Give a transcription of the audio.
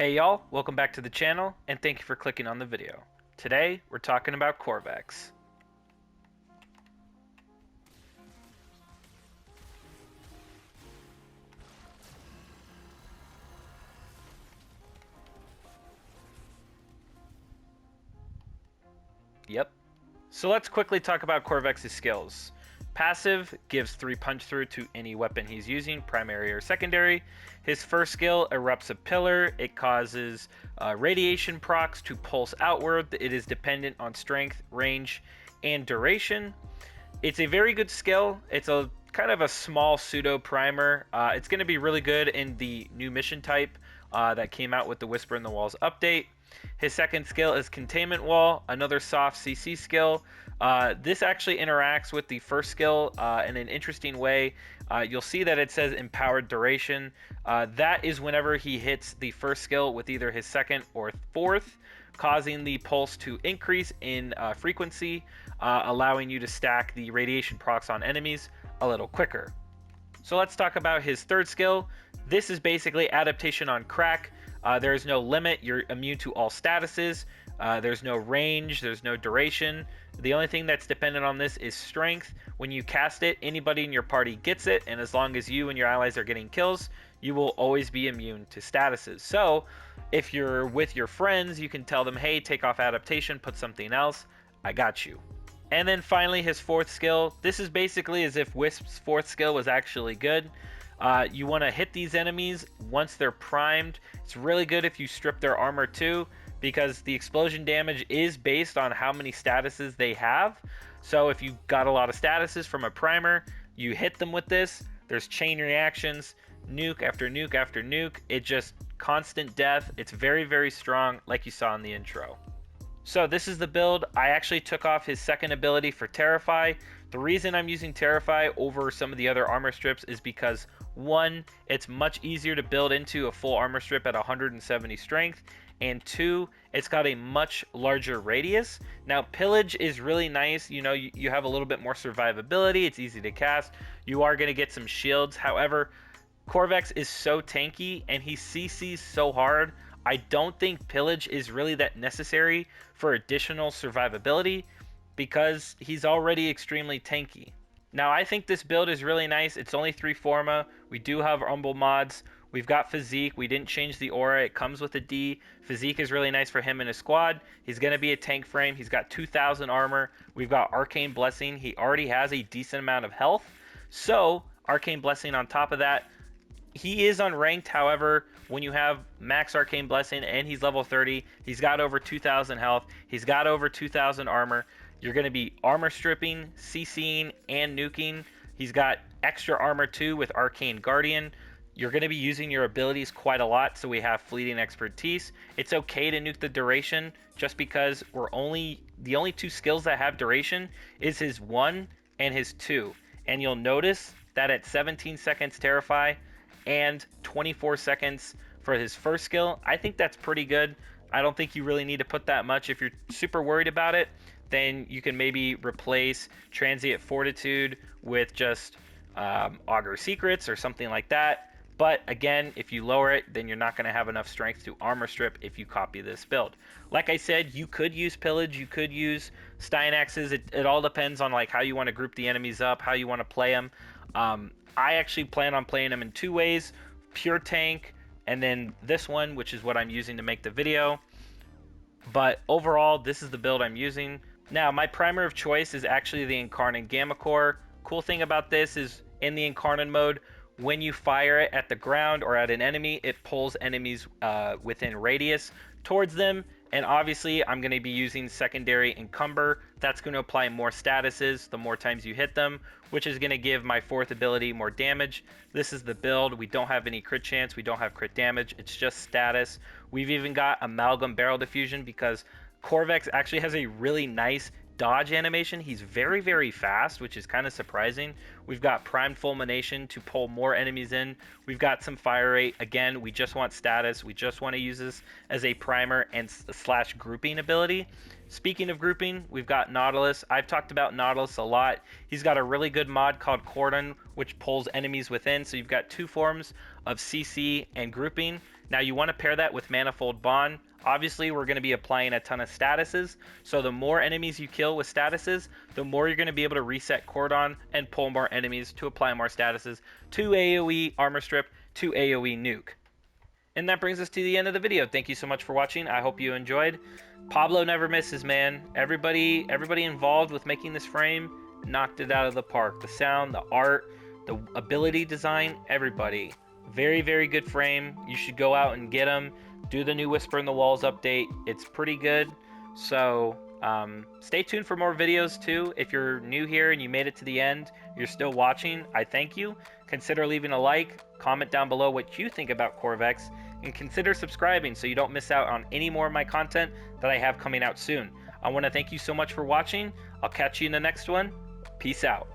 Hey y'all, welcome back to the channel, and thank you for clicking on the video. Today, we're talking about Qorvex. Yep. So let's quickly talk about Qorvex's skills. Passive gives 3 punch through to any weapon he's using, primary or secondary. His first skill erupts a pillar. It causes radiation procs to pulse outward. It is dependent on strength, range, and duration. It's a very good skill. It's a kind of a small pseudo primer. It's going to be really good in the new mission type that came out with the Whisper in the Walls update. His second skill is Containment Wall, another soft CC skill. This actually interacts with the first skill in an interesting way. You'll see that it says Empowered Duration. That is whenever he hits the first skill with either his second or fourth, causing the pulse to increase in frequency, allowing you to stack the radiation procs on enemies a little quicker. So let's talk about his third skill. This is basically Adaptation on Crack. There is no limit. You're immune to all statuses. There's no range. There's no duration. The only thing that's dependent on this is strength. When you cast it, anybody in your party gets it, and as long as you and your allies are getting kills, you will always be immune to statuses. So if you're with your friends, you can tell them, hey, take off adaptation, put something else. I got you. And then finally, his fourth skill. This is basically as if Wisp's fourth skill was actually good. You want to hit these enemies once they're primed. It's really good if you strip their armor too, because the explosion damage is based on how many statuses they have. So if you got a lot of statuses from a primer, you hit them with this, there's chain reactions, nuke after nuke after nuke. It just constant death. It's very, very strong, like you saw in the intro. So this is the build. I actually took off his second ability for Terrify. The reason I'm using Terrify over some of the other armor strips is because, one, it's much easier to build into a full armor strip at 170 strength, and two, it's got a much larger radius. Now, Pillage is really nice. You know, you have a little bit more survivability. It's easy to cast. You are going to get some shields. However, Qorvex is so tanky and he CCs so hard. I don't think Pillage is really that necessary for additional survivability because he's already extremely tanky. Now, I think this build is really nice. It's only 3 Forma. We do have Rumble mods. We've got Physique. We didn't change the aura. It comes with a D. Physique is really nice for him and his squad. He's going to be a tank frame. He's got 2,000 armor. We've got Arcane Blessing. He already has a decent amount of health. So, Arcane Blessing on top of that. He is unranked, however, when you have max Arcane Blessing and he's level 30, he's got over 2,000 health, he's got over 2,000 armor. You're going to be armor stripping, CCing, and nuking. He's got extra armor too with Arcane Guardian. You're going to be using your abilities quite a lot, so we have Fleeting Expertise. It's okay to nuke the duration just because the only 2 skills that have duration is his 1 and his 2. And you'll notice that at 17 seconds Terrify, and 24 seconds for his first skill. I think that's pretty good. I don't think you really need to put that much. If you're super worried about it, then you can maybe replace Transient Fortitude with just Augur Secrets or something like that. But again, if you lower it, then you're not going to have enough strength to armor strip if you copy this build. Like I said, you could use Pillage, you could use Steinaxes. It all depends on like how you want to group the enemies up, how you want to play them. I actually plan on playing them in 2 ways, pure tank, and then this one, which is what I'm using to make the video. But overall, this is the build I'm using. Now, my primer of choice is actually the Incarnate Gamma Core. Cool thing about this is in the Incarnate mode, when you fire it at the ground or at an enemy, it pulls enemies within radius towards them. And obviously, I'm going to be using secondary Encumber. That's going to apply more statuses the more times you hit them, which is going to give my 4th ability more damage. This is the build. We don't have any crit chance. We don't have crit damage. It's just status. We've even got Amalgam Barrel Diffusion because Qorvex actually has a really nice dodge animation. He's very, very fast, which is kind of surprising. We've got Primed Fulmination to pull more enemies in. We've got some fire rate. Again, we just want status. We just want to use this as a primer and slash grouping ability. Speaking of grouping, we've got Nautilus. I've talked about Nautilus a lot. He's got a really good mod called Cordon, which pulls enemies within. So you've got 2 forms of CC and grouping. Now you want to pair that with Manifold Bond. Obviously, we're going to be applying a ton of statuses, so the more enemies you kill with statuses, the more you're going to be able to reset Cordon and pull more enemies to apply more statuses to AoE Armor Strip, to AoE Nuke. And that brings us to the end of the video. Thank you so much for watching. I hope you enjoyed. Pablo never misses, man. Everybody involved with making this frame knocked it out of the park. The sound, the art, the ability design, everybody. Very, very good frame. You should go out and get them. Do the new Whisper in the Walls update. It's pretty good. So stay tuned for more videos too. If you're new here and you made it to the end, you're still watching, I thank you. Consider leaving a like, comment down below what you think about Qorvex, and consider subscribing so you don't miss out on any more of my content that I have coming out soon. I want to thank you so much for watching. I'll catch you in the next one. Peace out.